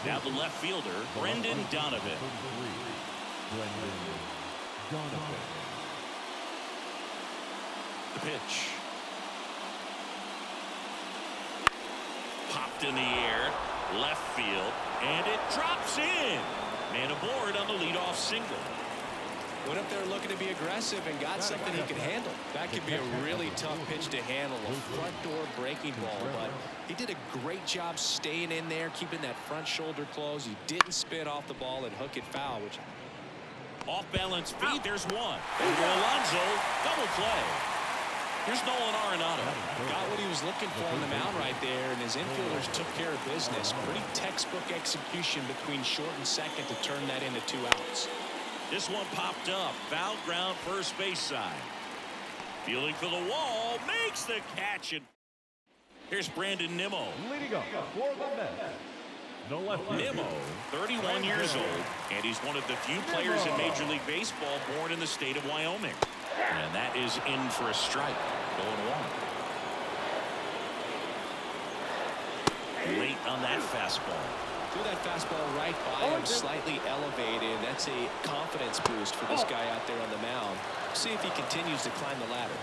Now the left fielder, Brendan Donovan. The pitch. Popped in the air, left field, and it drops in. Man aboard on the leadoff single. Went up there looking to be aggressive and got something he could handle. That could be a really tough pitch to handle, a front door breaking ball, but he did a great job staying in there, keeping that front shoulder closed. He didn't spit off the ball and hook it foul, which off balance feed, there's one. And Alonso, double play. Here's Nolan Arenado. Got what he was looking for on the mound right there, and his infielders took care of business. Pretty textbook execution between short and second to turn that into 2 outs. This one popped up. Foul ground, first base side. Fielding for the wall, makes the catch. And here's Brandon Nimmo. Leading up for the Mets. No left. Nimmo, 31 years old, and he's one of the few players in Major League Baseball born in the state of Wyoming. And that is in for a strike. Going 1. Late on that fastball. Threw that fastball right by him, slightly elevated. That's a confidence boost for this guy out there on the mound. See if he continues to climb the ladder.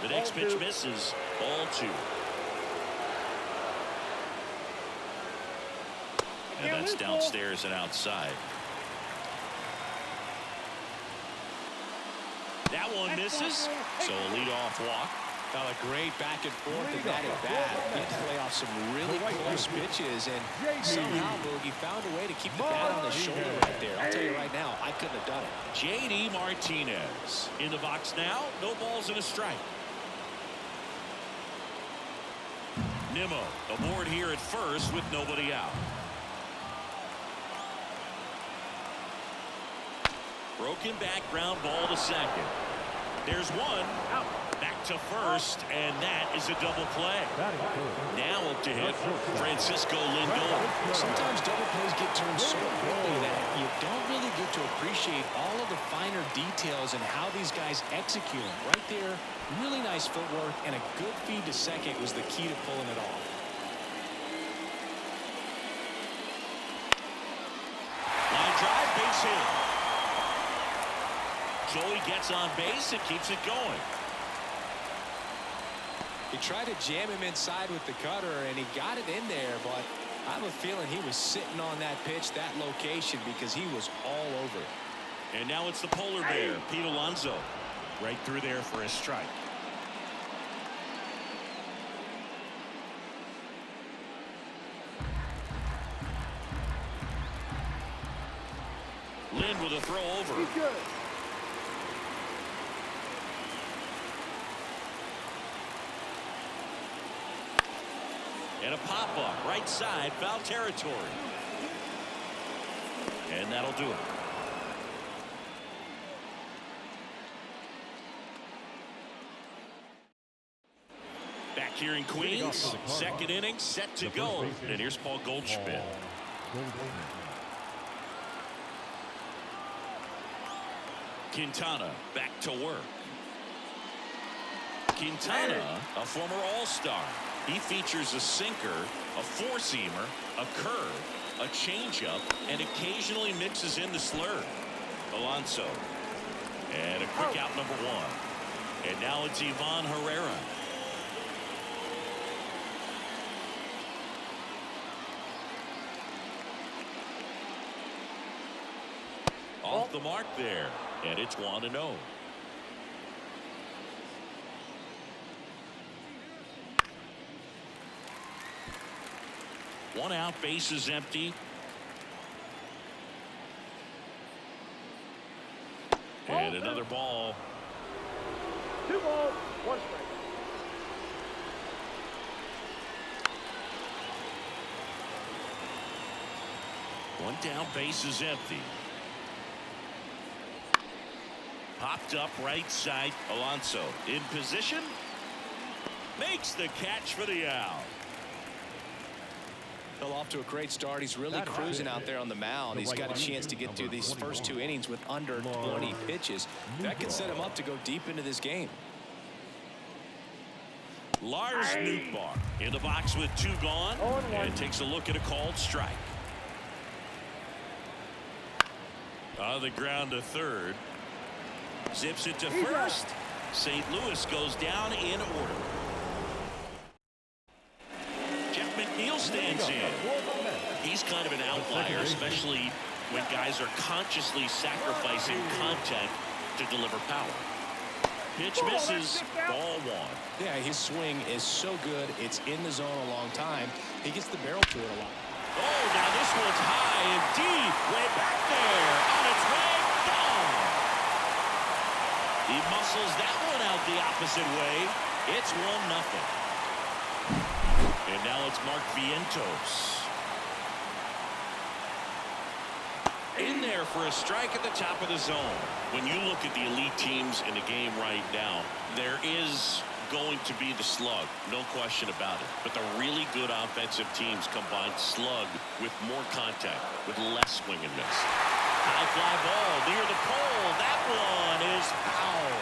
The next pitch misses. Ball 2. And that's downstairs and outside. That one misses. So a leadoff walk. Got a great back and forth in that at bat. He had to play off some really close pitches, and somehow Boogie found a way to keep the bat on the shoulder right there. I'll tell you right now, I couldn't have done it. J.D. Martinez in the box now. No balls and a strike. Nimmo aboard here at first with nobody out. Broken back ground ball to second. There's one out. Back to first, and that is a double play. Now up to hit Francisco Lindor. Sometimes double plays get turned so quickly that you don't really get to appreciate all of the finer details and how these guys execute them. Right there, really nice footwork, and a good feed to second was the key to pulling it off. Line drive, base hit. Joey gets on base and keeps it going. He tried to jam him inside with the cutter, and he got it in there, but I have a feeling he was sitting on that pitch, that location, because he was all over it. And now it's the polar bear, Pete Alonso. Right through there for a strike. Lynn with a throw over. And a pop-up, right side, foul territory. And that'll do it. Back here in Queens, second inning set to go. And here's Paul Goldschmidt. Quintana back to work. Quintana, a former All-Star. He features a sinker, a four-seamer, a curve, a changeup, and occasionally mixes in the slurve. Alonso. And a quick out number 1. And now it's Ivan Herrera. Off the mark there. And it's 1-0. One out, base is empty. And another ball. 2 balls, 1 strike. One down, base is empty. Popped up right side. Alonso in position. Makes the catch for the out. Well, off to a great start. He's really cruising out there on the mound. He's got a chance to get through these first 2 innings with under 20 pitches. That could set him up to go deep into this game. Lars Nootbaar in the box with 2 gone, and takes a look at a called strike. On the ground to third. Zips it to first. St. Louis goes down in order. Jeff McNeil stands in. He's kind of an outlier, especially when guys are consciously sacrificing contact to deliver power. Pitch misses. Ball 1. Yeah, his swing is so good. It's in the zone a long time. He gets the barrel to it a lot. Oh, now this one's high and deep. Way back there. On its way. Gone. He muscles that one out the opposite way. It's 1-0. And now it's Mark Vientos. In there for a strike at the top of the zone. When you look at the elite teams in the game right now, there is going to be the slug, no question about it. But the really good offensive teams combine slug with more contact, with less swing and miss. High fly ball near the pole. That one is foul.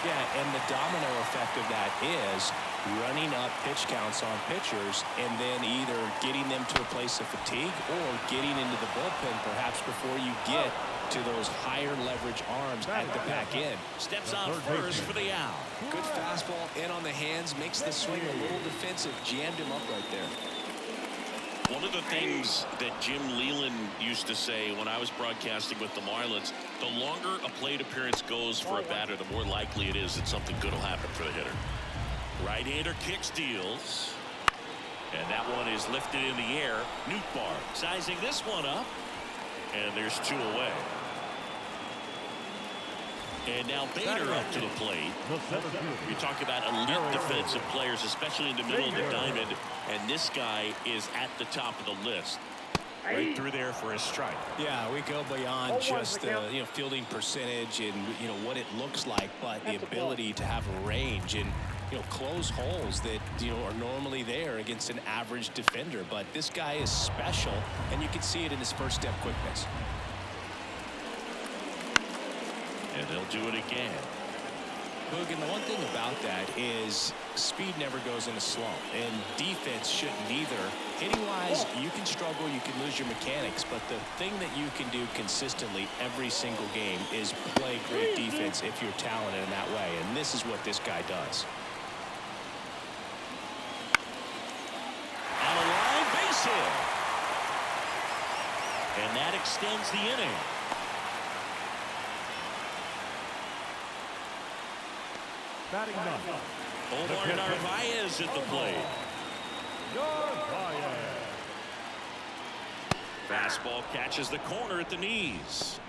Yeah, and the domino effect of that is running up pitch counts on pitchers and then either getting them to a place of fatigue or getting into the bullpen perhaps before you get to those higher leverage arms at the back end. Steps on first for the out. Good fastball in on the hands, makes the swing a little defensive. Jammed him up right there. One of the things that Jim Leyland used to say when I was broadcasting with the Marlins, the longer a plate appearance goes for a batter, the more likely it is that something good will happen for the hitter. Right-hander kick steals. And that one is lifted in the air. Nootbaar sizing this one up. And there's 2 away. And now Bader up to the plate. You talk about elite defensive players, especially in the middle of the diamond. And this guy is at the top of the list. Right through there for a strike. Yeah, we go beyond just the fielding percentage and what it looks like, but the ability to have range and close holes that are normally there against an average defender. But this guy is special, and you can see it in his first step quickness. And they'll do it again. Boog, and the one thing about that is speed never goes in a slump, and defense shouldn't either. Hitting-wise, you can struggle, you can lose your mechanics, but the thing that you can do consistently every single game is play great defense if you're talented in that way, and this is what this guy does. On a line, base hit. And that extends the inning. Batting ninth. Omar Narvaez at the plate. Fastball catches the corner at the knees.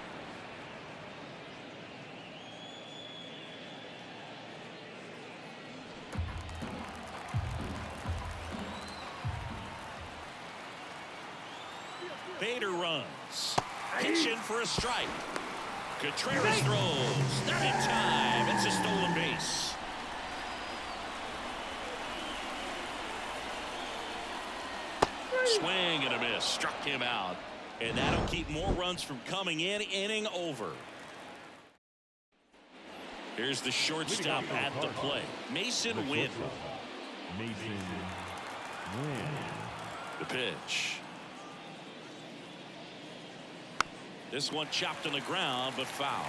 Bader runs. Pitch in for a strike. Contreras throws. Not in time. It's a stolen base. Swing and a miss. Struck him out. And that'll keep more runs from coming in. Inning over. Here's the shortstop at the plate. Mason Wynn. The pitch. This one chopped on the ground, but foul.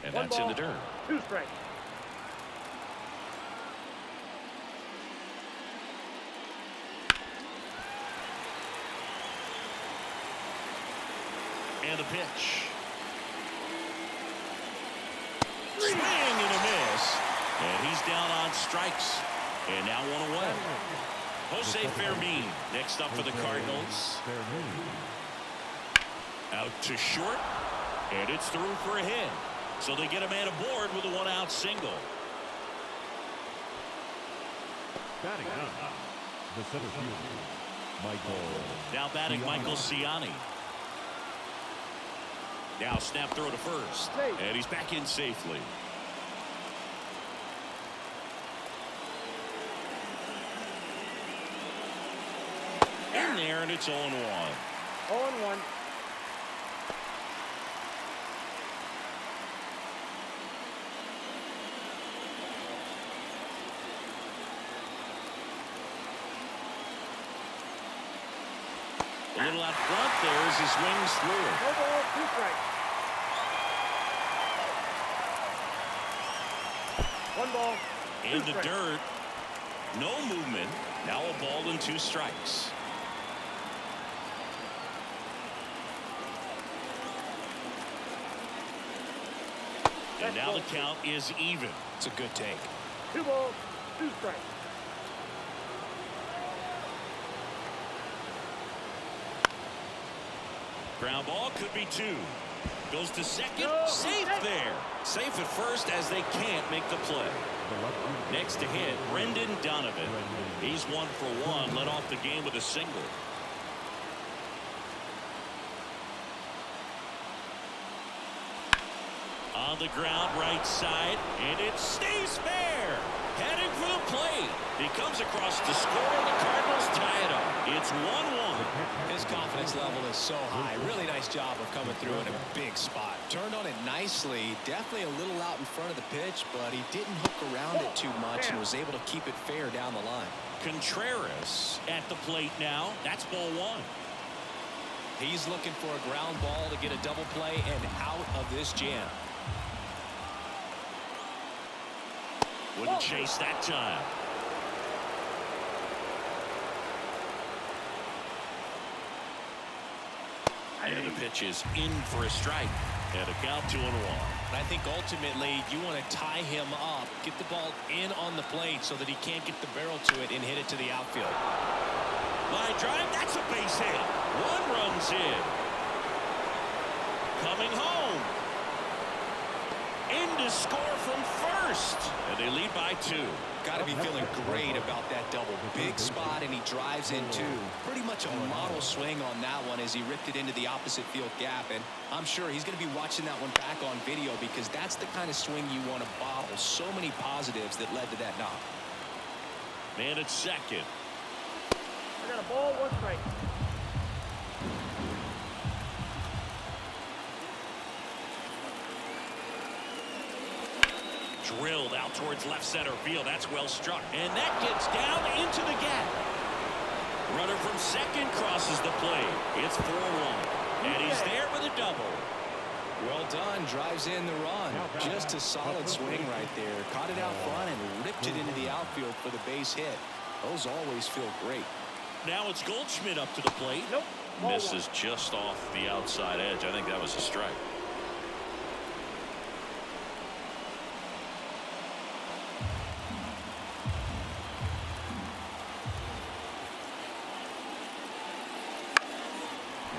And that's in the dirt. 2 strikes. And the pitch. Swing and a miss. And he's down on strikes. And now 1 away. Jose Fermin next up for the Cardinals. Out to short. And it's through for a hit. So they get a man aboard with a 1-out single. Batting up. The center fielder, Michael. Now batting Michael Ciani. Now snap throw to first. And he's back in safely. there, and it's 0-1. 0-1. A little out front there as he swings through it. No ball, 2 strikes. 1 ball. In the dirt. No movement. Now a ball and 2 strikes. And now the count is even. It's a good take. 2 balls, 2 strikes. Ground ball could be 2. Goes to second. No, Safe there. Safe at first as they can't make the play. Next to hit, Brendan Donovan. He's 1 for 1. Led off the game with a single. On the ground, right side, and it stays fair. Heading for the plate. He comes across to score. The Cardinals tie it up. It's 1-1. His confidence level is so high. Really nice job of coming through in a big spot. Turned on it nicely. Definitely a little out in front of the pitch, but he didn't hook around it too much and was able to keep it fair down the line. Contreras at the plate now. That's ball 1. He's looking for a ground ball to get a double play and out of this jam. Wouldn't chase that time. And the pitch is in for a strike. And a count 2-1. I think ultimately you want to tie him up, get the ball in on the plate so that he can't get the barrel to it and hit it to the outfield. Line drive, that's a base hit. 1 run's in. Coming home. In to score from first. And they lead by 2. Got to be feeling great about that double. Big spot, and he drives in 2. Pretty much a model swing on that one as he ripped it into the opposite field gap. And I'm sure he's going to be watching that one back on video because that's the kind of swing you want to bottle. So many positives that led to that knock. Man at second. I got a ball, 1 strike. Drilled out towards left center field. That's well struck. And that gets down into the gap. Runner from second crosses the plate. It's 4-1. And he's there with a double. Well done. Drives in the run. Just a solid swing right there. Caught it out front and ripped it into the outfield for the base hit. Those always feel great. Now it's Goldschmidt up to the plate. Nope. Misses just off the outside edge. I think that was a strike.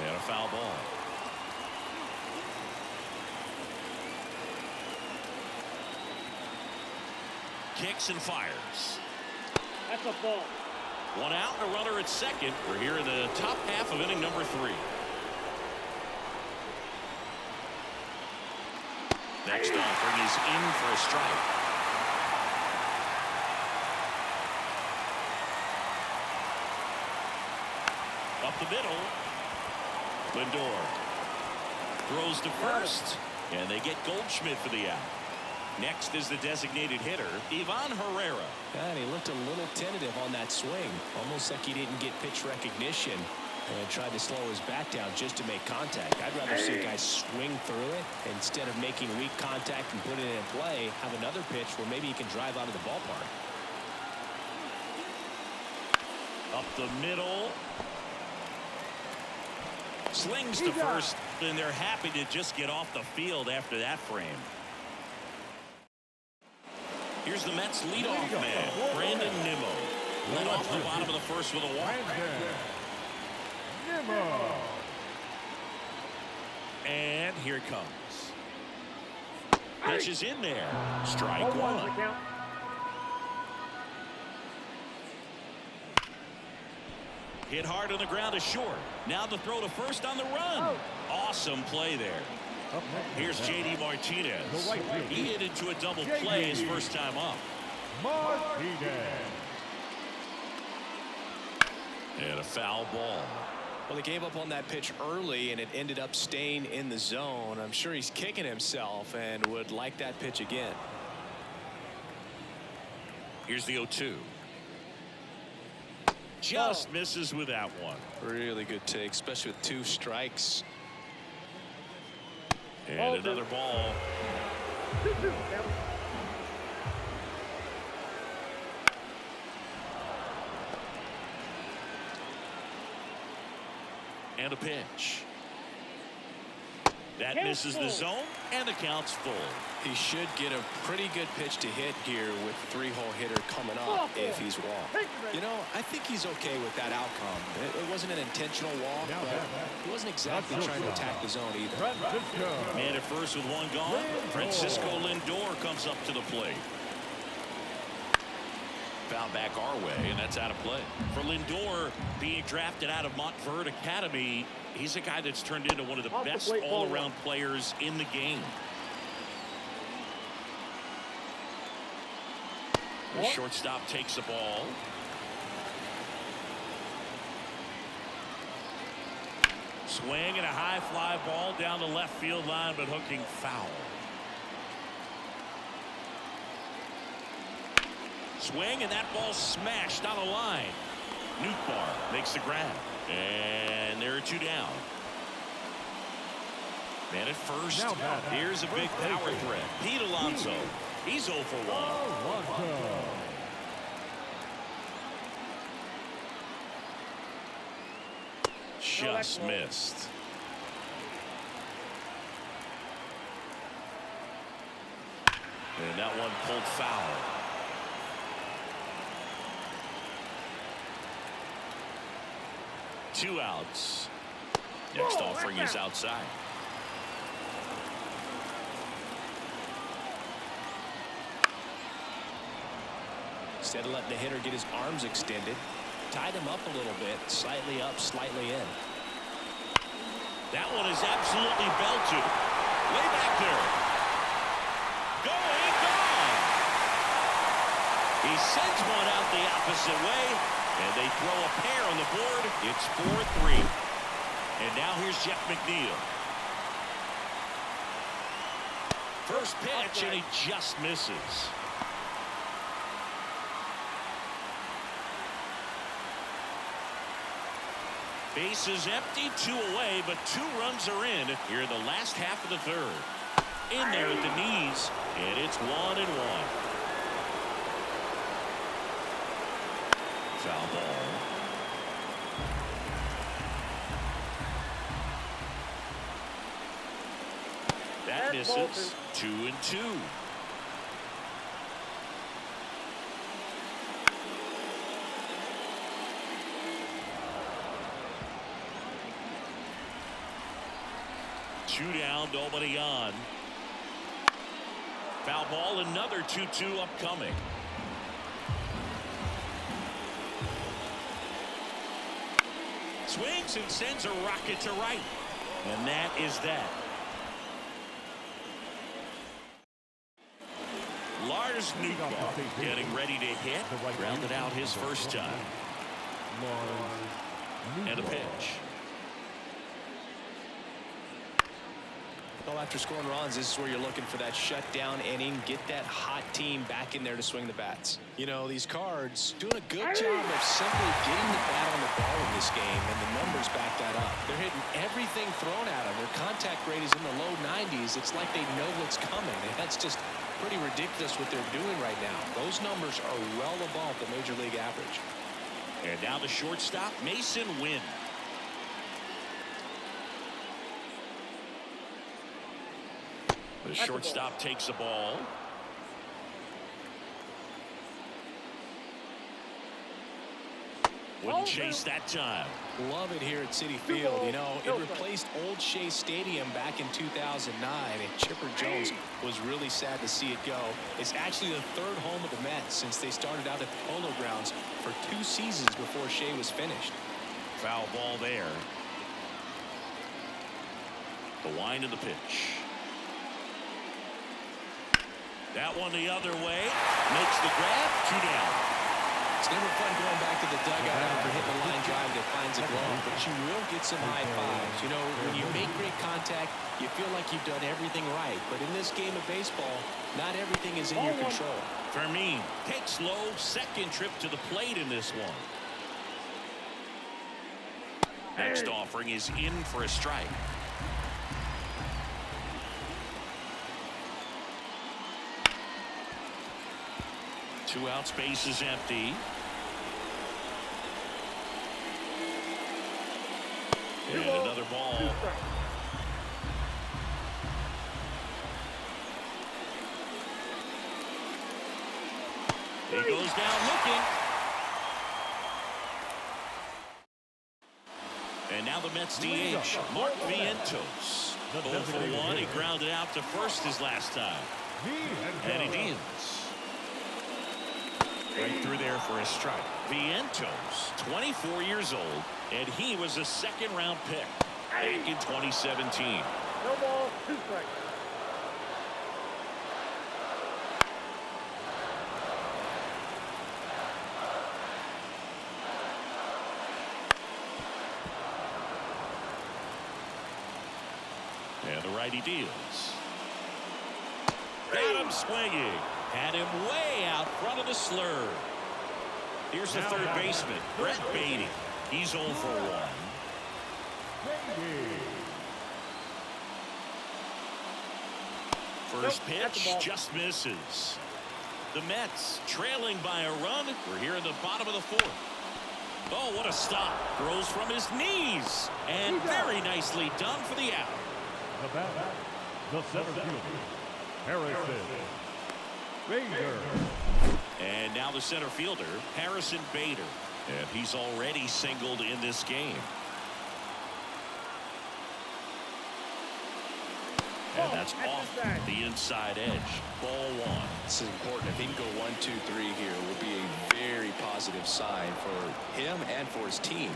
And a foul ball. Kicks and fires. That's a ball. 1 out and a runner at second. We're here in the top half of inning number 3. Next offering is in for a strike. Up the middle. Lindor throws to first, and they get Goldschmidt for the out. Next is the designated hitter, Ivan Herrera. And he looked a little tentative on that swing, almost like he didn't get pitch recognition and tried to slow his bat down just to make contact. I'd rather see guys swing through it instead of making weak contact and put it in play. Have another pitch where maybe he can drive out of the ballpark. Up the middle. Slings to first, and they're happy to just get off the field after that frame. Here's the Mets leadoff man, Brandon Nimmo. Led off the bottom of the first with a walk. And here it comes. Pitch is in there. Strike 1. Hit hard on the ground to short. Now the throw to first on the run. Awesome play there. Here's J.D. Martinez. He hit into a double play his first time up. And a foul ball. Well, he gave up on that pitch early, and it ended up staying in the zone. I'm sure he's kicking himself and would like that pitch again. Here's the 0-2. Just misses with that one. Really good take, especially with 2 strikes. And another ball. 2-2. And a pitch. That misses the zone, and the count's full. He should get a pretty good pitch to hit here with 3-hole hitter coming up if he's walked. You know, I think he's okay with that outcome. It wasn't an intentional walk, but he wasn't exactly trying to attack the zone either. Man at first with 1 gone. Francisco Lindor comes up to the plate. Foul back our way, and that's out of play. For Lindor, being drafted out of Montverde Academy, he's a guy that's turned into one of the best all-around players in the game. The shortstop takes the ball. Swing and a high fly ball down the left field line, but hooking foul. Swing, and that ball smashed on a line. Nootbaar makes the grab. And there are 2 down. Man at first. Here's a big power threat. Pete Alonso. He's 0 for 1. Just missed. And that one pulled foul. Two outs. Next offering is outside. Instead of letting the hitter get his arms extended, tied him up a little bit, slightly up, slightly in. That one is absolutely belted. Way back there. Going, gone. He sends one out the opposite way, and they throw a pair on the board. It's 4-3. And now here's Jeff McNeil. First pitch, and he just misses. Bases empty, 2 away, but 2 runs are in here in the last half of the 3rd. In there at the knees, and it's 1-1. Foul ball. That misses. 2-2. Two down, nobody on. Foul ball, another 2-2 upcoming. Swings and sends a rocket to right. And that is that. Lars Nootbaar getting ready to hit. Rounded out his first time. And a pitch. Well, after scoring runs, this is where you're looking for that shutdown inning, get that hot team back in there to swing the bats. You know, these Cards doing a good job of simply getting the bat on the ball in this game, and the numbers back that up. They're hitting everything thrown at them. Their contact rate is in the low 90s. It's like they know what's coming, and that's just pretty ridiculous what they're doing right now. Those numbers are well above the major league average. And now the shortstop, Mason Wynn. The shortstop takes the ball. Wouldn't chase that time. Love it here at Citi Field. You know, it replaced Old Shea Stadium back in 2009, and Chipper Jones was really sad to see it go. It's actually the 3rd home of the Mets since they started out at the Polo Grounds for 2 seasons before Shea was finished. Foul ball there. The wind of the pitch. That one the other way. Makes the grab. 2 down. It's never fun going back to the dugout after hitting a line drive that finds a glove, but you will get some high fives. You know, when you make great contact, you feel like you've done everything right. But in this game of baseball, not everything is in your control. Fermin takes low, second trip to the plate in this one. Next offering is in for a strike. Two out, space is empty. And another ball. He goes down looking. And now the Mets DH, Mark Vientos. 0 for 1. He grounded out to first his last time. And he deals. Right through there for a strike. Vientos, 24 years old, and he was a second-round pick back in 2017. No ball, 2 strikes. And the righty deals. Got him swinging. Had him way out front of the slur. Here's the third baseman, Brett Beatty. He's 0 for 1. First pitch just misses. The Mets trailing by a run. We're here in the bottom of the 4th. Oh, what a stop. Throws from his knees. And very nicely done for the out. The batter, the center fielder, Harrison Bader. And now the center fielder, Harrison Bader. And he's already singled in this game. And that's off the inside edge. Ball 1. This is important. If he can go 1, 2, 3 here, it will be a very positive sign for him and for his team.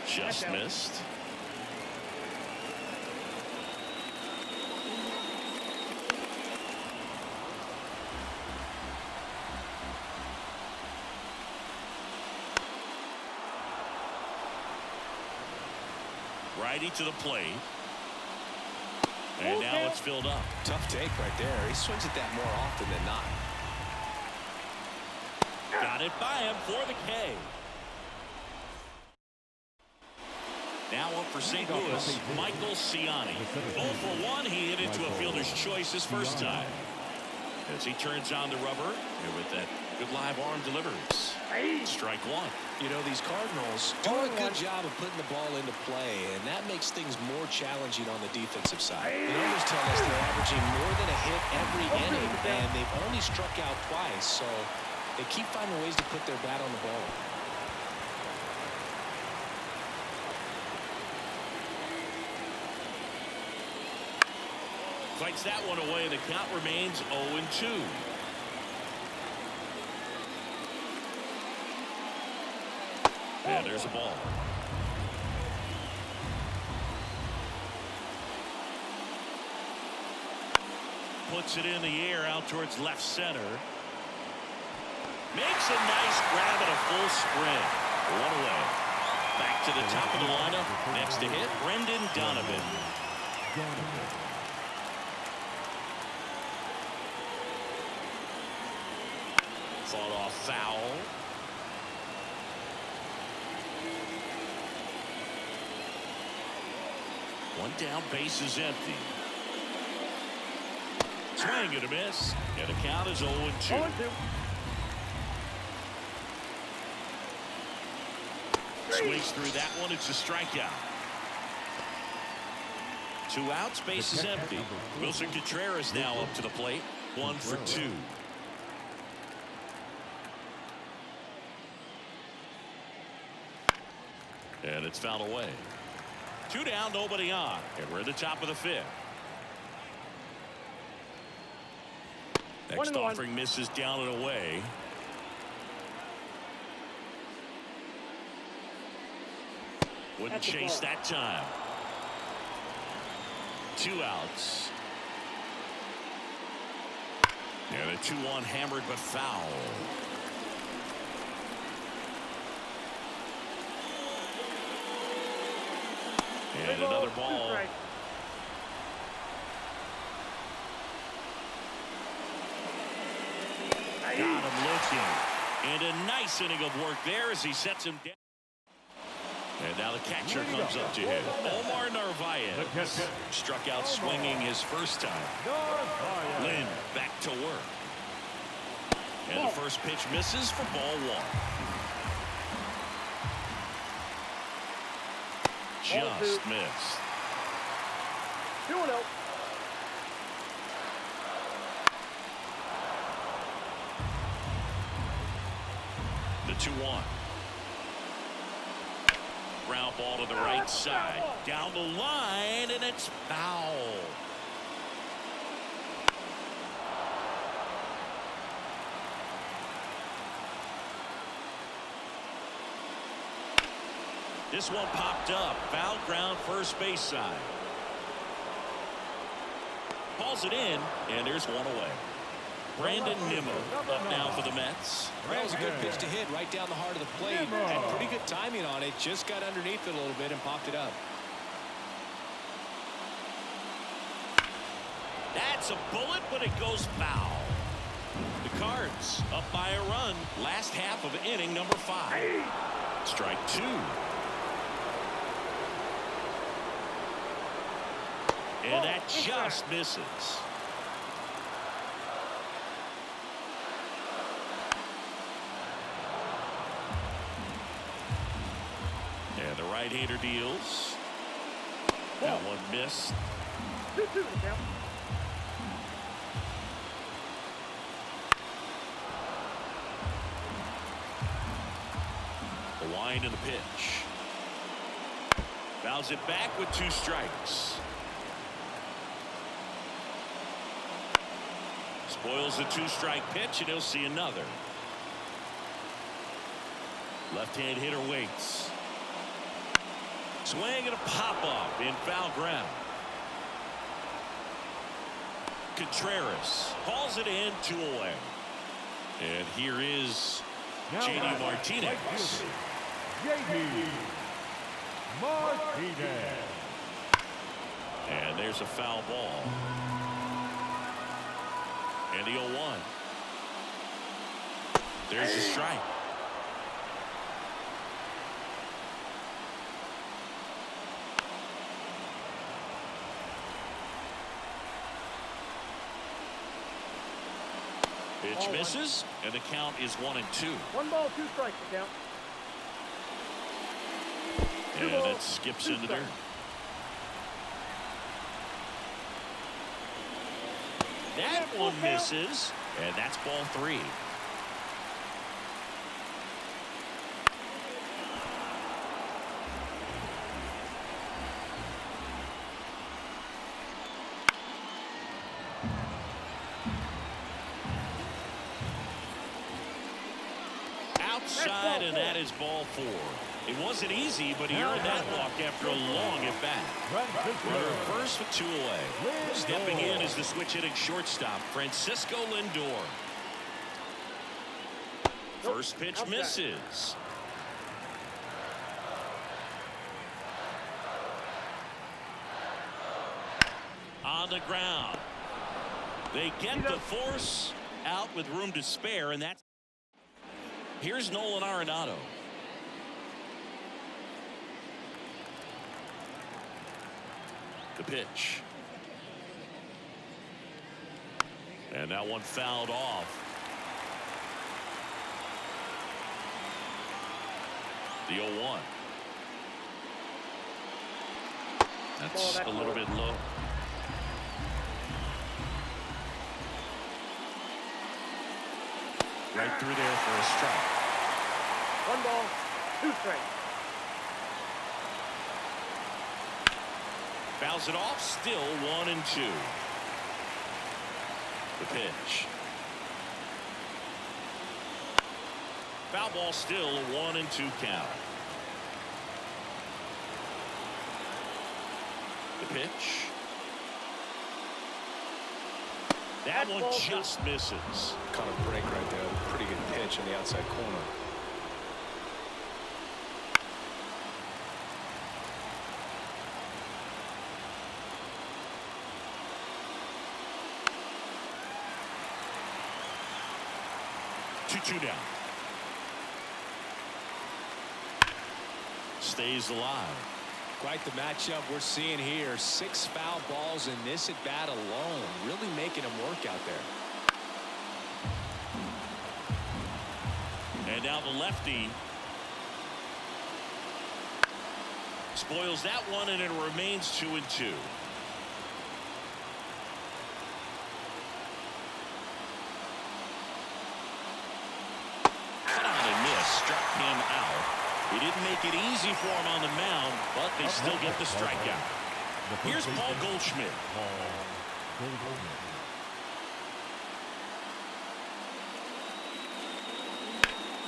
Just missed. Righty to the plate. And now it's filled up. Tough take right there. He swings at that more often than not. Got it by him for the K. Now up for St. Louis, Michael Ciani. 0 for 1. He hit into a fielder's choice his first time. As he turns on the rubber, and with that good live arm delivers. Strike 1. You know, these Cardinals do a good job of putting the ball into play, and that makes things more challenging on the defensive side. The numbers tell us they're averaging more than a hit every inning, and they've only struck out twice, so they keep finding ways to put their bat on the ball. Fights that one away, and the count remains 0-2. And there's a ball. Puts it in the air out towards left center. Makes a nice grab at a full sprint. 1 away. Back to the top of the lineup. Next to hit, Brendan Donovan. Fought off foul. One down, base is empty. Swing and a miss. And the count is 0-2. Swings through that one. It's a strikeout. 2 outs, base is empty. Wilson Contreras now up to the plate. 1 for 2. And it's fouled away. 2 down, nobody on. And we're at the top of the 5th. Next offering misses down and away. Wouldn't chase that time. 2 outs. And a 2-1 hammered but foul. And another ball. Got him looking. And a nice inning of work there as he sets him down. And now the catcher comes up to him. Omar Narvaez struck out swinging his first time. Lynn back to work. And the first pitch misses for ball 1. Just missed. 2-0. The 2-1. Ground ball to the right side. Down the line, and it's foul. This one popped up. Foul ground, first base side. Calls it in, and there's one away. Brandon Nimmo up now for the Mets. That was a good pitch to hit right down the heart of the plate. Had pretty good timing on it. Just got underneath it a little bit and popped it up. That's a bullet, but it goes foul. The Cards up by a run. Last half of inning number 5. Strike 2. And that just misses. And the right-hander deals. That one missed. 2-2 the count. The wind and the pitch. Fouls it back with 2 strikes. Spoils the 2-strike pitch, and he'll see another. Left-hand hitter waits. Swing and a pop-up in foul ground. Contreras calls it in, 2 away. And here is J.D. Martinez. J.D. Martinez. And there's a foul ball. And the 0-1. There's a strike. Pitch misses, and the count is 1-2. 1 ball, 2 strikes the count. And it skips into there. That one misses, and that's ball 3. Outside, and that is ball 4. It wasn't easy, but he earned that walk after a long at-bat. Runner at first with 2 away. Stepping in is the switch-hitting shortstop, Francisco Lindor. First pitch misses. On the ground. They get the force out with room to spare, and that's... Here's Nolan Arenado. The pitch. And that one fouled off. The 0-1. That's a little bit low. Right through there for a strike. 1 ball, 2 strikes. Fouls it off, still 1-2. The pitch. Foul ball, still a 1-2 count. The pitch. That one just misses. Caught a break right there. Pretty good pitch in the outside corner. Two down. Stays alive. Quite the matchup we're seeing here. 6 foul balls in this at bat alone. Really making him work out there. And now the lefty spoils that one, and it remains 2-2. Cut on and miss, struck him out. He didn't make it easy for him on the mound, but they still get the strikeout. Here's Paul Goldschmidt.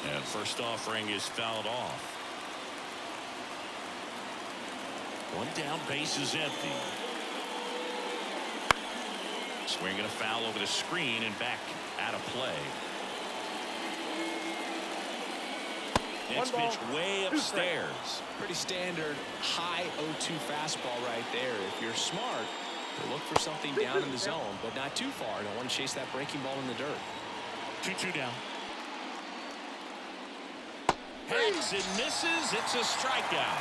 And first offering is fouled off. One down, base is empty. Swinging a foul over the screen and back out of play. Next pitch way upstairs. Pretty standard high 0-2 fastball right there. If you're smart, you look for something down in the zone, but not too far. Don't want to chase that breaking ball in the dirt. 2-2 down. Hits and misses. It's a strikeout.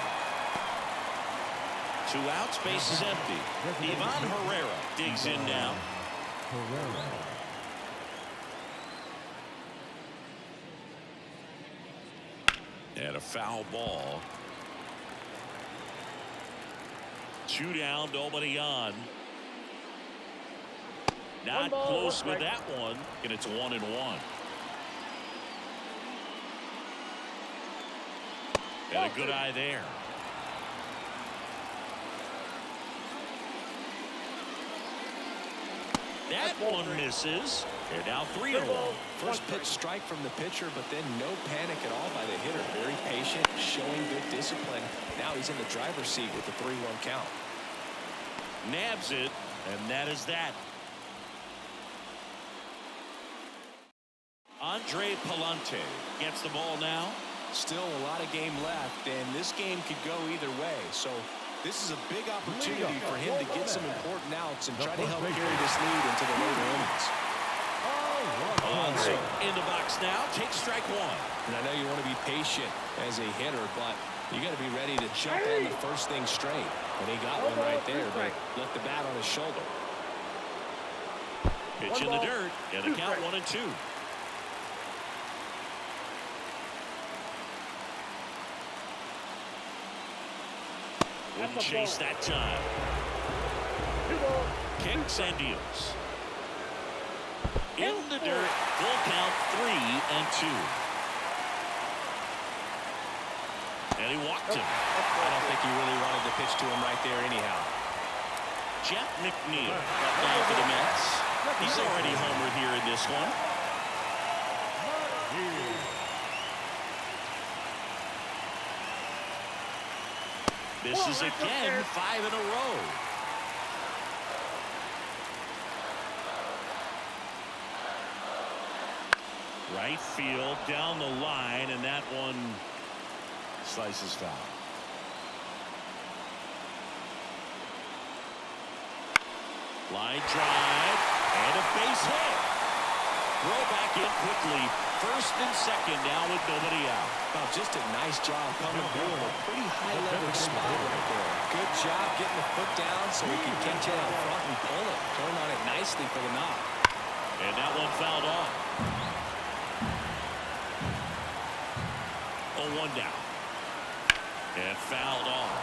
2 outs, base is empty. Ivan Herrera digs in now. And a foul ball. 2 down, nobody on. Not close with that one, and it's 1-1. And a good eye there. That one misses. And now 3-1. First pitch strike from the pitcher, but then no panic at all by the hitter. Very patient, showing good discipline. Now he's in the driver's seat with the 3-1 count. Nabs it, and that is that. Andre Palante gets the ball now. Still a lot of game left, and this game could go either way. So this is a big opportunity for him to get some important outs and try to help carry this lead into the later innings. Alonso in the box now, takes strike 1. And I know you want to be patient as a hitter, but you got to be ready to jump on the first thing straight. And he got one right there, but left the bat on his shoulder. Pitch in the dirt, and the count 1-2. Wouldn't chase that time. Kicks and deals. In the dirt, full count 3-2. And he walked him. I don't think he really wanted to pitch to him right there anyhow. Jeff McNeil up now for the Mets. He's already homered here in this one. Misses again, 5 in a row. Right field, down the line, and that one slices foul. Line drive, and a base hit. Throw back in quickly. First and second now with nobody out. Well, just a nice job coming through in a pretty high leverage spot right there. Good job getting the foot down so he can catch it out front and pull it. Turn on it nicely for the knock. And that one fouled off. 0-1 down. And fouled off.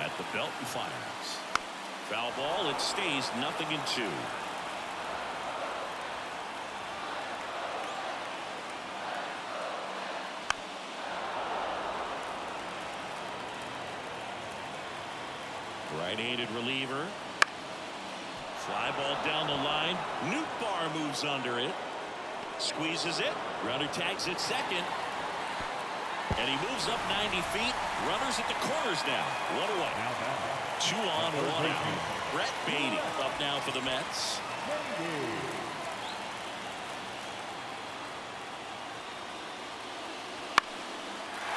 At the belt and fires. Foul ball, it stays 0-2. Right-handed reliever. Fly ball down the line. Nootbaar moves under it. Squeezes it. Runner tags it second. And he moves up 90 feet. Runners at the corners now. One away. 2 on, 1 out. Brett Beatty up now for the Mets.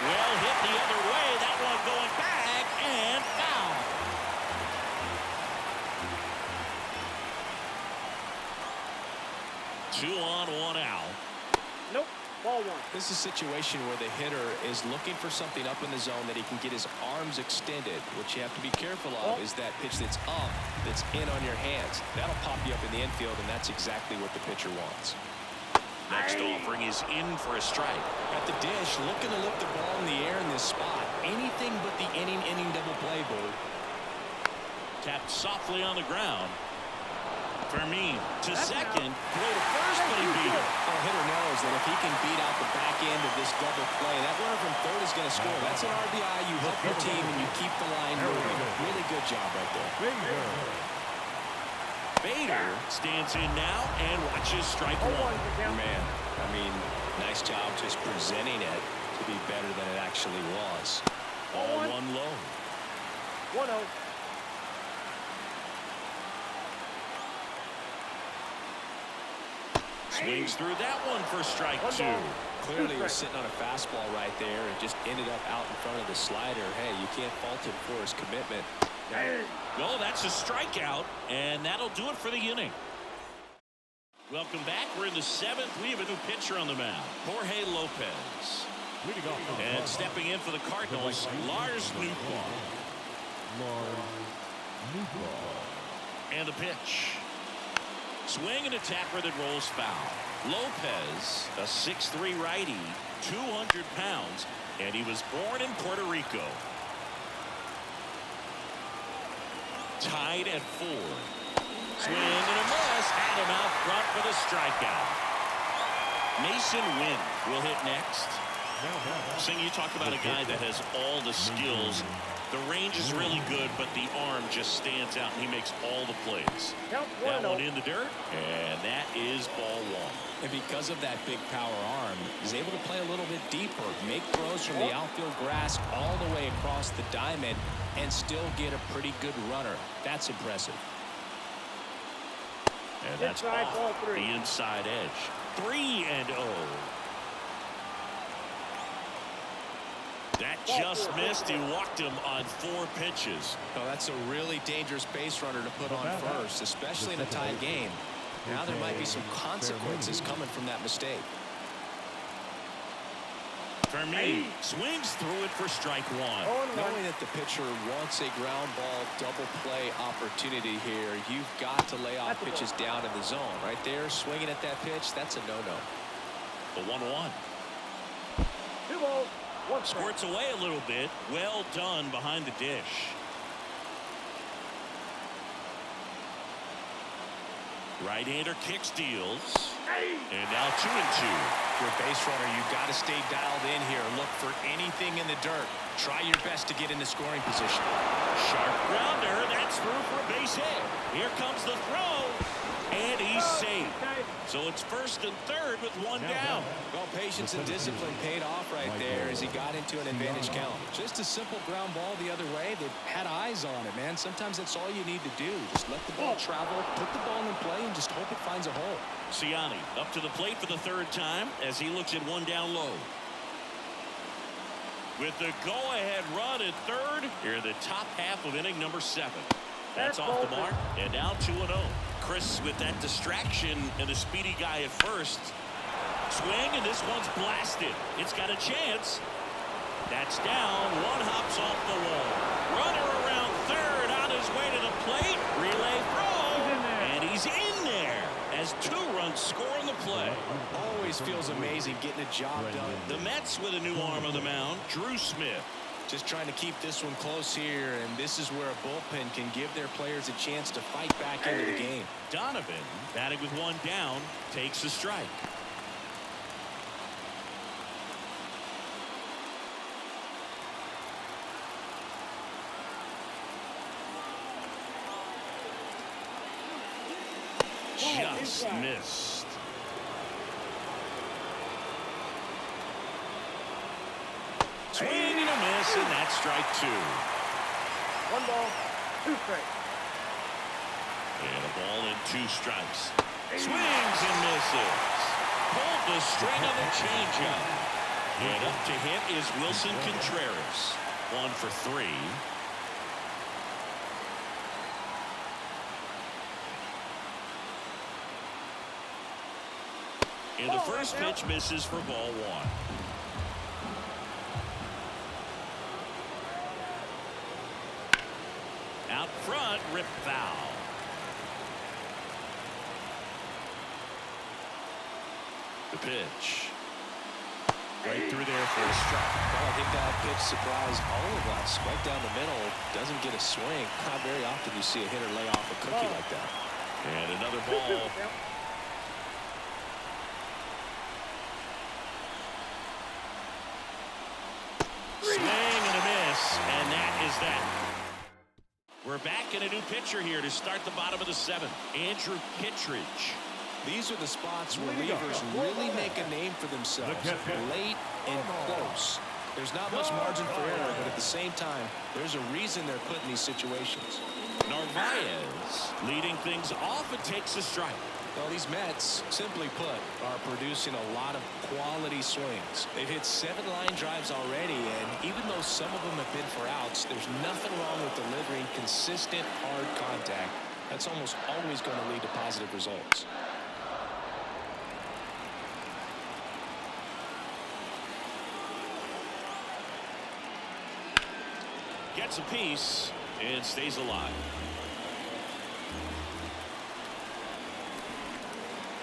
Well hit the other way. That one going back and foul. Two on, 1 out. Nope. Ball 1. This is a situation where the hitter is looking for something up in the zone that he can get his arms extended. What you have to be careful of is that pitch that's up, that's in on your hands. That'll pop you up in the infield, and that's exactly what the pitcher wants. Next offering is in for a strike. At the dish, looking to lift the ball in the air in this spot. Anything but the inning double play, Bull. Tapped softly on the ground. Fermin to second. Throw to first, but he beat it. Well, hitter knows that if he can beat out the back end of this double play, that runner from third is going to score. That's an RBI. You help your team and you keep the line moving. Really good job right there. Bader stands in now and watches strike 1. Man, I mean, nice job just presenting it to be better than it actually was. Ball 1 low. 1-0. Swings through that one for strike 2. Clearly he was sitting on a fastball right there and just ended up out in front of the slider. Hey, you can't fault him for his commitment. Well, that's a strikeout, and that'll do it for the inning. Welcome back. We're in the 7th. We have a new pitcher on the mound, Jorge Lopez. And stepping in for the Cardinals, Lars Nootbaar. And the pitch. Swing and a tapper that rolls foul. Lopez, a 6'3" righty, 200 pounds, and he was born in Puerto Rico. Tied at 4. Swing and a miss. Had him out front for the strikeout. Mason Wynn will hit next. Sing, you talk about a guy that has all the skills. The range is really good, but the arm just stands out, and he makes all the plays. That one in the dirt, and that is ball 1. And because of that big power arm, he's able to play a little bit deeper, make throws from the outfield grass all the way across the diamond, and still get a pretty good runner. That's impressive. And that's off the inside edge. 3-0. That just missed. He walked him on 4 pitches. Oh, that's a really dangerous base runner to put on first, especially in a tied game. Now there might be some consequences coming from that mistake. Fermin swings through it for strike 1. Knowing that the pitcher wants a ground ball double play opportunity here, you've got to lay off pitches down in the zone. Right there, swinging at that pitch, that's a no-no. The 1-1. 2 balls. Squirts away a little bit. Well done behind the dish. Right-hander kick steals. And now 2-2. If you're a base runner, you've got to stay dialed in here. Look for anything in the dirt. Try your best to get in the scoring position. Sharp grounder. That's through for a base hit. Here comes the throw. And he's safe. So it's first and third with 1 down. Well, patience and discipline paid off right there as he got into an advantage count. Just a simple ground ball the other way. They had eyes on it, man. Sometimes that's all you need to do. Just let the ball travel, put the ball in play, and just hope it finds a hole. Siani up to the plate for the 3rd time as he looks at 1 down low. With the go-ahead run at 3rd, here in the top half of inning number 7. That's off the mark, and now 2-0. Chris with that distraction and the speedy guy at first. Swing, and this one's blasted. It's got a chance. That's down. 1 hops off the wall. Runner around 3rd on his way to the plate. Relay throw. And he's in there as 2 runs score on the play. Always feels amazing getting a job done. The Mets with a new arm on the mound, Drew Smith. Just trying to keep this one close here, and this is where a bullpen can give their players a chance to fight back into the game. Donovan, batting with 1 down, takes a strike. Just missed. Swing and a miss, and that's strike 2. 1 ball, 2 strikes. And a ball and 2 strikes. Swings and misses. Pulled the string on the changeup. And up to hit is Wilson Contreras. 1 for 3. And the first pitch misses for ball 1. Out front, rip foul. The pitch. Right through there for a strike. Well, I think that pitch surprised all of us. Right down the middle, doesn't get a swing. Not very often you see a hitter lay off a cookie like that. And another ball. Swing and a miss, and that is that. We're back in a new pitcher here to start the bottom of the 7th. Andrew Kittredge. These are the spots where relievers really make a name for themselves. Late and close. There's not much margin for error, but at the same time, there's a reason they're put in these situations. Narvaez leading things off and takes a strike. Well, these Mets, simply put, are producing a lot of quality swings. They've hit 7 line drives already, and even though some of them have been for outs, there's nothing wrong with delivering consistent, hard contact. That's almost always going to lead to positive results. Gets a piece and stays alive.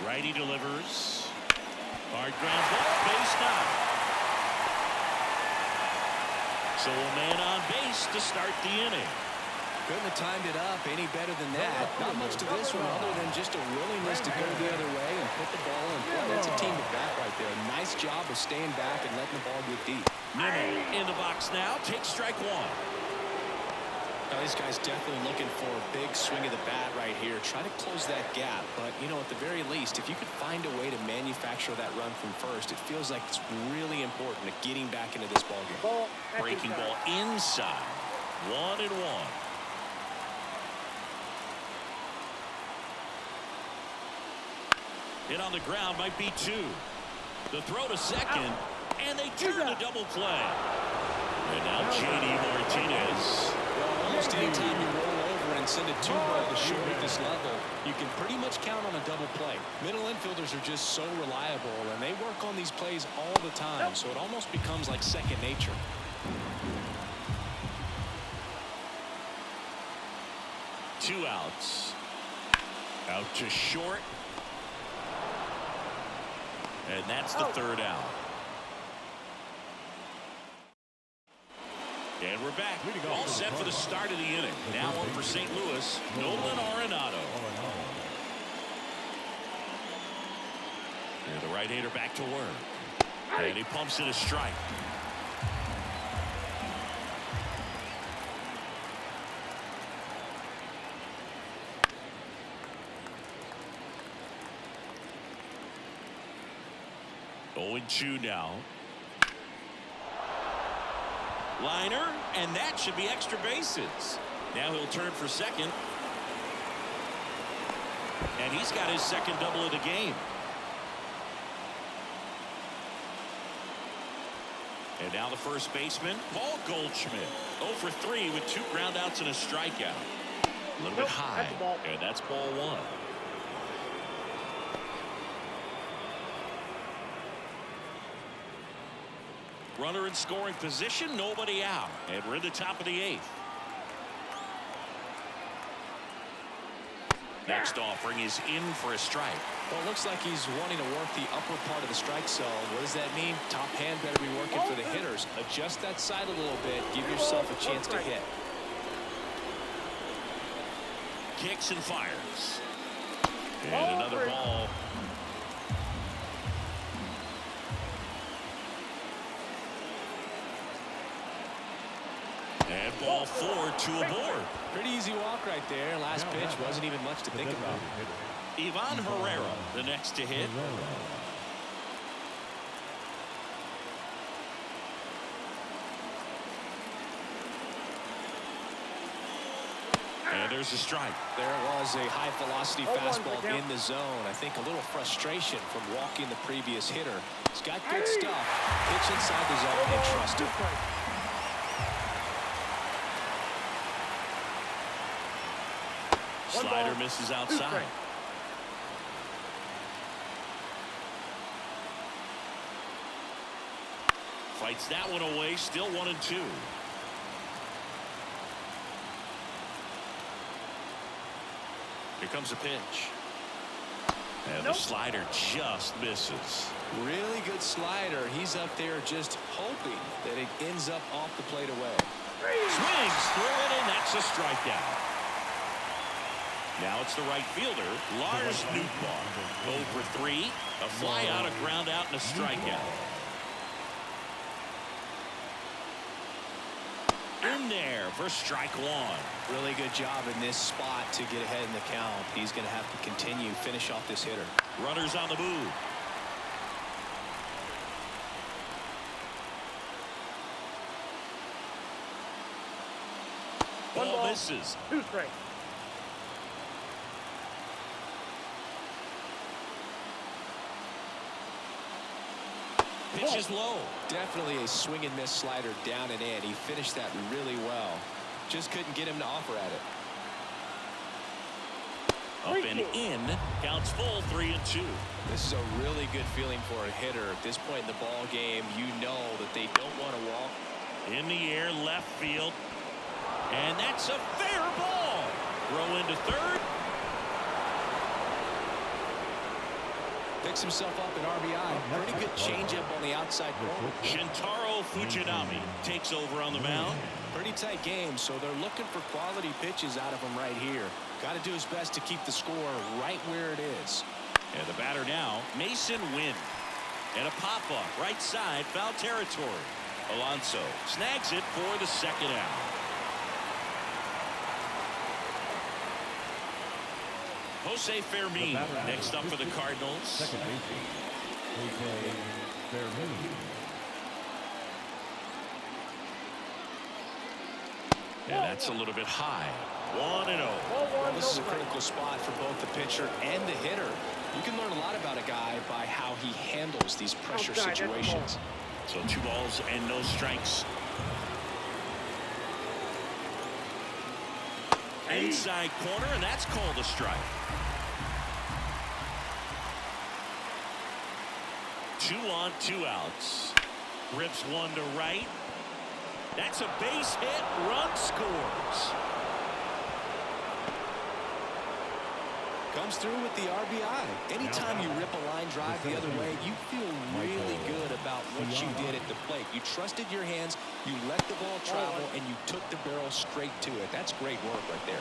Righty delivers. Hard ground ball, base knock. So a man on base to start the inning. Couldn't have timed it up any better than that. Not much to this one other than just a willingness to go the other way and put the ball in play. That's a team at bat right there. Nice job of staying back and letting the ball get deep. Nimmo in the box now. Takes strike 1. Now, this guy's definitely looking for a big swing of the bat right here. Try to close that gap. But, you know, at the very least, if you could find a way to manufacture that run from first, it feels like it's really important to getting back into this ballgame. Breaking ball inside. 1-1. Hit on the ground might be 2. The throw to second, and they turn a double play. And now J.D. Martinez. Well, almost any time you roll over and send a 2-ball to short at this level, you can pretty much count on a double play. Middle infielders are just so reliable, and they work on these plays all the time, so it almost becomes like second nature. Two outs. Out to short. And that's the 3rd out. And we're back. All set for the start of the inning. Now on for St. Louis, Nolan Arenado. And the right-hander back to work. And he pumps it a strike. Oh, 0-2 now. Liner, and that should be extra bases. Now he'll turn for second. And he's got his second double of the game. And now the first baseman, Paul Goldschmidt. 0 for 3 with 2 groundouts and a strikeout. A little bit high, and that's ball 1. Runner in scoring position, nobody out. And we're in the top of the 8th. Next offering is in for a strike. Well, it looks like he's wanting to work the upper part of the strike zone. What does that mean? Top hand better be working for the hitters. Adjust that side a little bit. Give yourself a chance to hit. Kicks and fires. And another ball. And ball 4 to a board. Pretty easy walk right there. Last pitch wasn't even much to think about. Ivan Herrera, the next to hit. And there's a strike. There was a high-velocity 0-1 fastball for count. in the zone. I think a little frustration from walking the previous hitter. He's got good stuff. Pitch inside the zone and trust it. Slider misses outside. Fights that one away. Still 1-2. Here comes a pitch. And the slider just misses. Really good slider. He's up there just hoping that it ends up off the plate away. Swings through it, and that's a strikeout. Now it's the right fielder, Lars Nootbaar. 0 for 3. A fly out, a ground out, and a strikeout. In there for strike one. Really good job in this spot to get ahead in the count. He's going to have to continue, finish off this hitter. Runners on the move. Ball misses. 2 strikes. Pitch is low. Definitely a swing and miss slider down and in. He finished that really well. Just couldn't get him to offer at it. Up and in. Counts full, 3-2. This is a really good feeling for a hitter. At this point in the ball game, you know that they don't want to walk. In the air, left field. And that's a fair ball. Throw into third. Picks himself up an RBI. Pretty good changeup on the outside corner. Shintaro Fujinami takes over on the mound. Pretty tight game, so they're looking for quality pitches out of him right here. Got to do his best to keep the score right where it is. And the batter now, Mason Wynn. And a pop-up, right side, foul territory. Alonso snags it for the second out. Jose Fermin next up for the Cardinals. Second baseman, Jose Fermin. Yeah, that's a little bit high. 1-0. This is a critical spot for both the pitcher and the hitter. You can learn a lot about a guy by how he handles these pressure situations. So 2 balls and no strikes. Inside corner, and that's called a strike. 2 on, 2 outs. Rips one to right. That's a base hit. Run scores. Comes through with the RBI. Anytime you rip a line drive the other way, you feel really good about what you did at the plate. You trusted your hands, you let the ball travel, and you took the barrel straight to it. That's great work right there.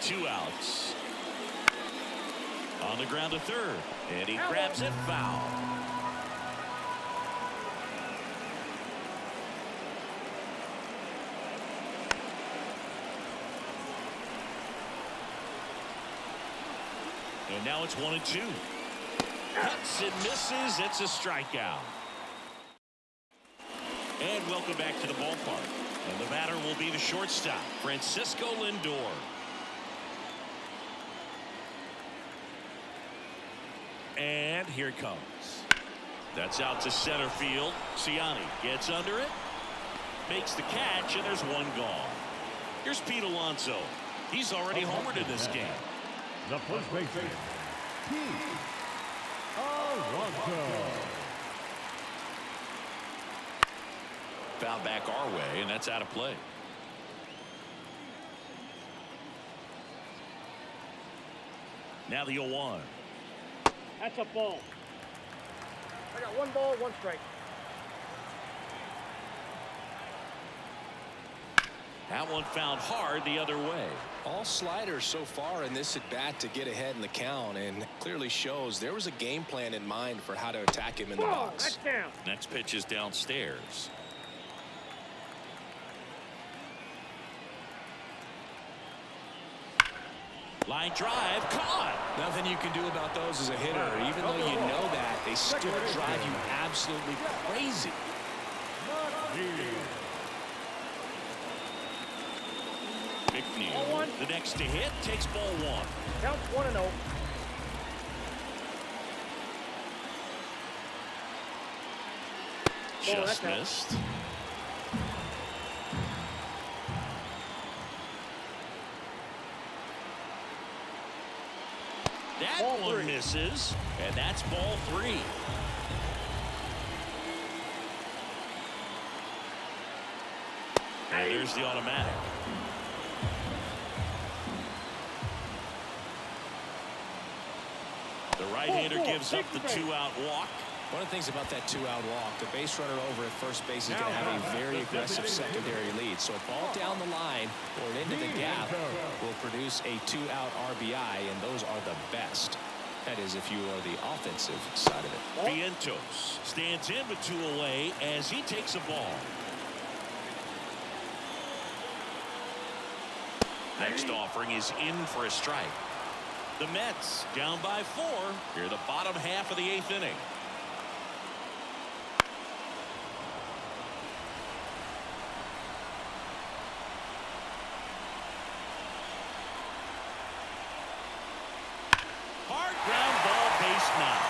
Two outs. On the ground to third. And he grabs it foul. And now it's 1-2. Cuts and misses. It's a strikeout. And welcome back to the ballpark. And the batter will be the shortstop, Francisco Lindor. And here it comes. That's out to center field. Ciani gets under it, makes the catch, and there's one gone. Here's Pete Alonso. He's already homered in this game. The first baseman, Pete Alonso. Foul back our way, and that's out of play. Now the 0-1. That's a ball. I got 1 ball, 1 strike. That one found hard the other way. All sliders so far in this at bat to get ahead in the count, and clearly shows there was a game plan in mind for how to attack him in the box. That's down. Next pitch is downstairs. Line drive, caught. Nothing you can do about those as a hitter. Even though you know that, they still drive you absolutely crazy. McNeil, the next to hit, takes ball 1. Counts 1-0. Just missed. That one misses, and that's ball 3. And there's the automatic. The right-hander gives up the 2-out walk. One of the things about that 2-out walk, the base runner over at first base is going to have a very aggressive secondary lead. So a ball down the line or into the gap will produce a 2-out RBI, and those are the best. That is, if you are the offensive side of it. Vientos stands in with 2 away as he takes a ball. Next offering is in for a strike. The Mets down by 4 here the bottom half of the 8th inning. Hard ground ball, base knock.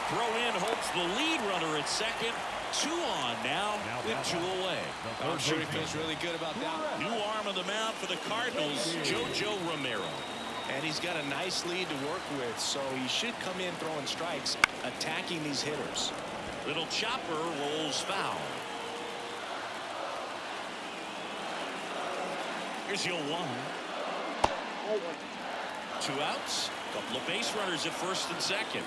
Throw in hopes the lead runner at second. 2 on now with 2 away. I'm sure he feels really good about that. New arm of the mound for the Cardinals, Jojo Romero. And he's got a nice lead to work with, so he should come in throwing strikes, attacking these hitters. Little chopper rolls foul. Here's your 1. 2 outs. Couple of base runners at first and second.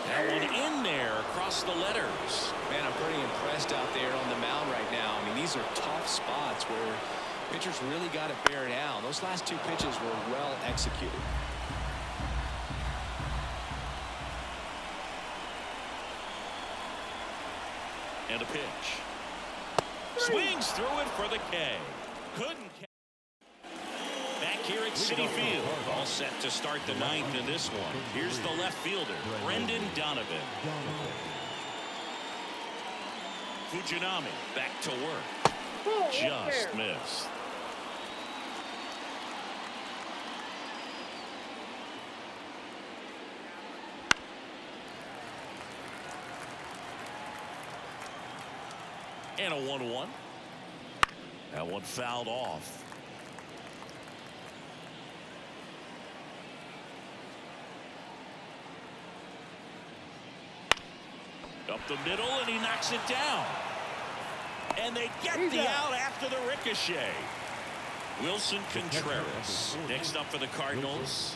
That one in there across the letters. Man, I'm pretty impressed out there on the mound right now. I mean, these are tough spots where pitchers really got to bear down. Those last 2 pitches were well executed. And a pitch. Swings through it for the K. Couldn't. Back here at Citi Field. All set to start the 9th in this one. Here's the left fielder, Brendan Donovan. Fujinami back to work. Just missed. And a 1-1. That one fouled off. Up the middle, and he knocks it down. And they get the out after the ricochet. Wilson Contreras next up for the Cardinals.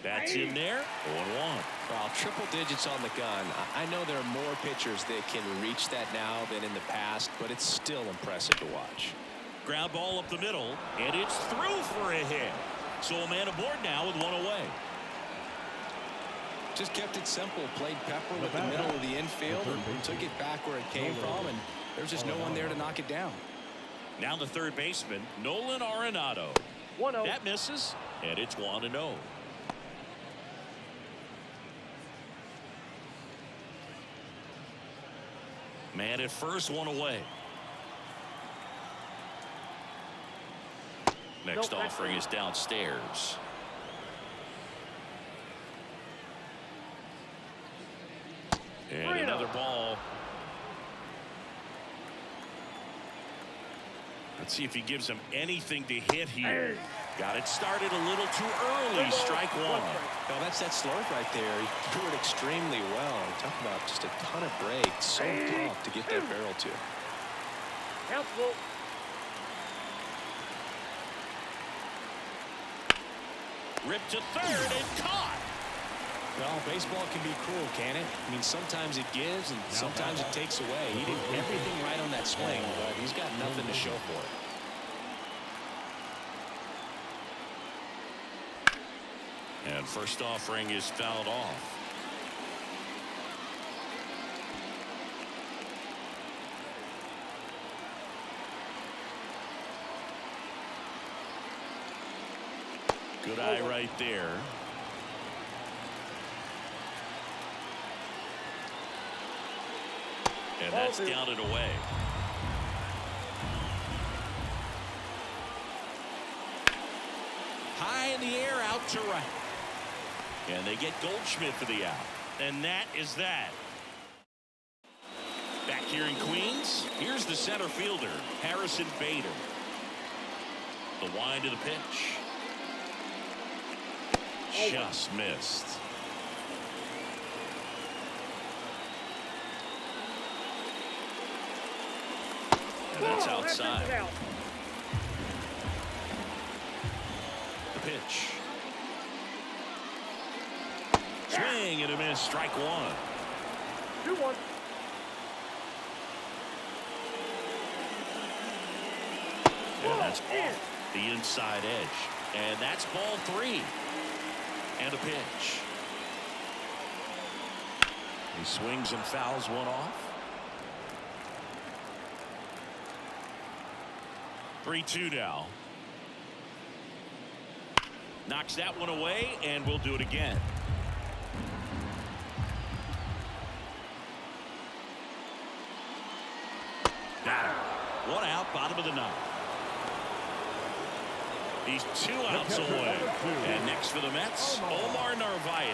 That's in there. 0-1. Well, triple digits on the gun. I know there are more pitchers that can reach that now than in the past, but it's still impressive to watch. Ground ball up the middle, and it's through for a hit. So a man aboard now with 1 away. Just kept it simple. Played pepper with the middle of the infield and took it back where it came from, and there's just no one there to knock it down. Now the third baseman, Nolan Arenado. 1-0. That misses, and it's 1-0. Man at first, 1 away. Next offering is downstairs. And another ball. Let's see if he gives him anything to hit here. Got it started a little too early. Strike 1. No, that's that slurve right there. He threw it extremely well. Talk about just a ton of breaks. So tough to get that barrel to. Counts full. Ripped to third and caught. Well, baseball can be cruel, can it? I mean, sometimes it gives and sometimes it takes away. He did everything right on that swing, but he's got nothing to show for it. And first offering is fouled off. Good eye right there. And that's down and away. High in the air, out to right. And they get Goldschmidt for the out. And that is that. Back here in Queens, here's the center fielder, Harrison Bader. The wind of the pitch. Just missed. And that's outside. The pitch. Swing and a miss, strike one. 2-1. And that's off the inside edge. And that's ball 3. And a pitch. He swings and fouls one off. 3-2 now. Knocks that one away, and we'll do it again. Got him. One out, bottom of the ninth. He's 2 outs away. And next for the Mets, Omar Narvaez.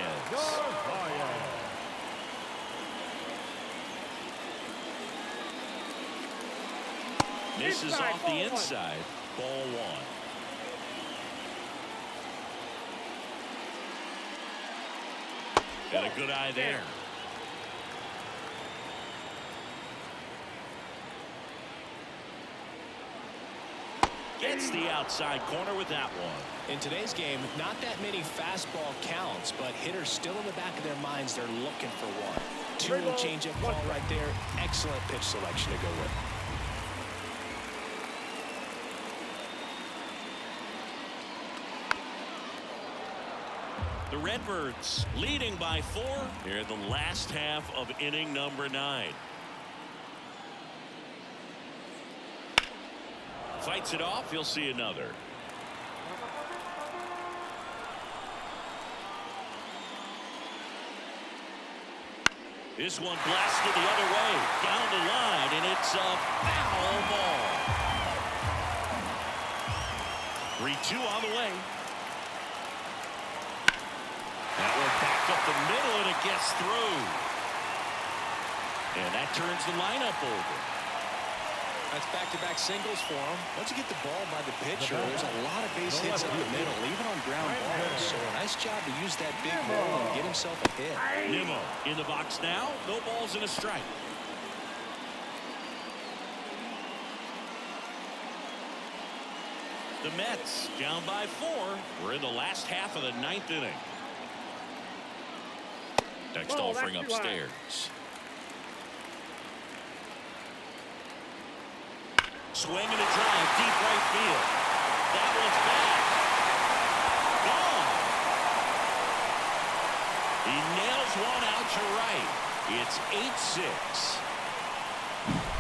Misses off the inside. Ball 1. And a good eye there. Gets the outside corner with that one. In today's game, not that many fastball counts, but hitters still in the back of their minds, they're looking for one. 2-0 changeup call right there. Excellent pitch selection to go with. The Redbirds leading by 4 here in the last half of inning number 9. Fights it off. He'll see another. This one blasted the other way down the line, and it's a foul ball. 3-2 on the way. That one back up the middle, and it gets through. And that turns the lineup over. That's back-to-back singles for him. Once you get the ball by the pitcher, there's a lot of base hits up the middle, even on ground balls. So a nice job to use that big ball and get himself a hit. Nimmo in the box now. No balls and a strike. The Mets down by 4. We're in the last half of the 9th inning. Next offering upstairs. Swing and a drive, deep right field. That one's back. Gone. He nails one out to right. It's 8-6.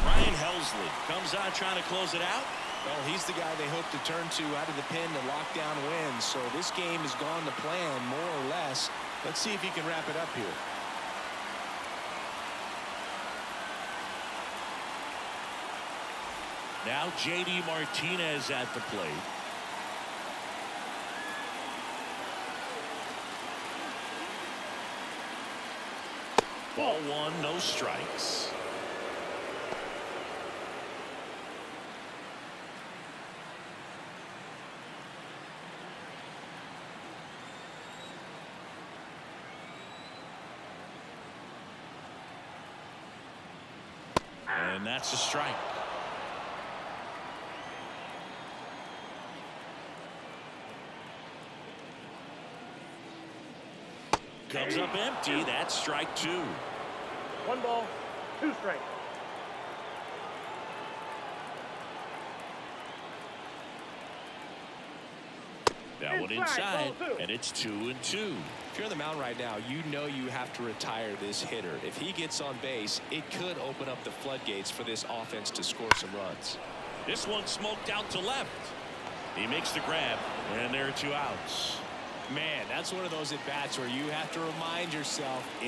Ryan Helsley comes out trying to close it out. Well, he's the guy they hope to turn to out of the pen to lock down wins. So this game has gone to plan, more or less. Let's see if he can wrap it up here. Now J.D. Martinez at the plate. Ball 1, no strikes. And that's a strike. Comes up empty. That's strike 2. 1 ball, 2 strikes. That one inside, and it's 2-2. If you're on the mound right now, you know you have to retire this hitter. If he gets on base, it could open up the floodgates for this offense to score some runs. This one smoked out to left. He makes the grab, and there are 2 outs. Man, that's one of those at-bats where you have to remind yourself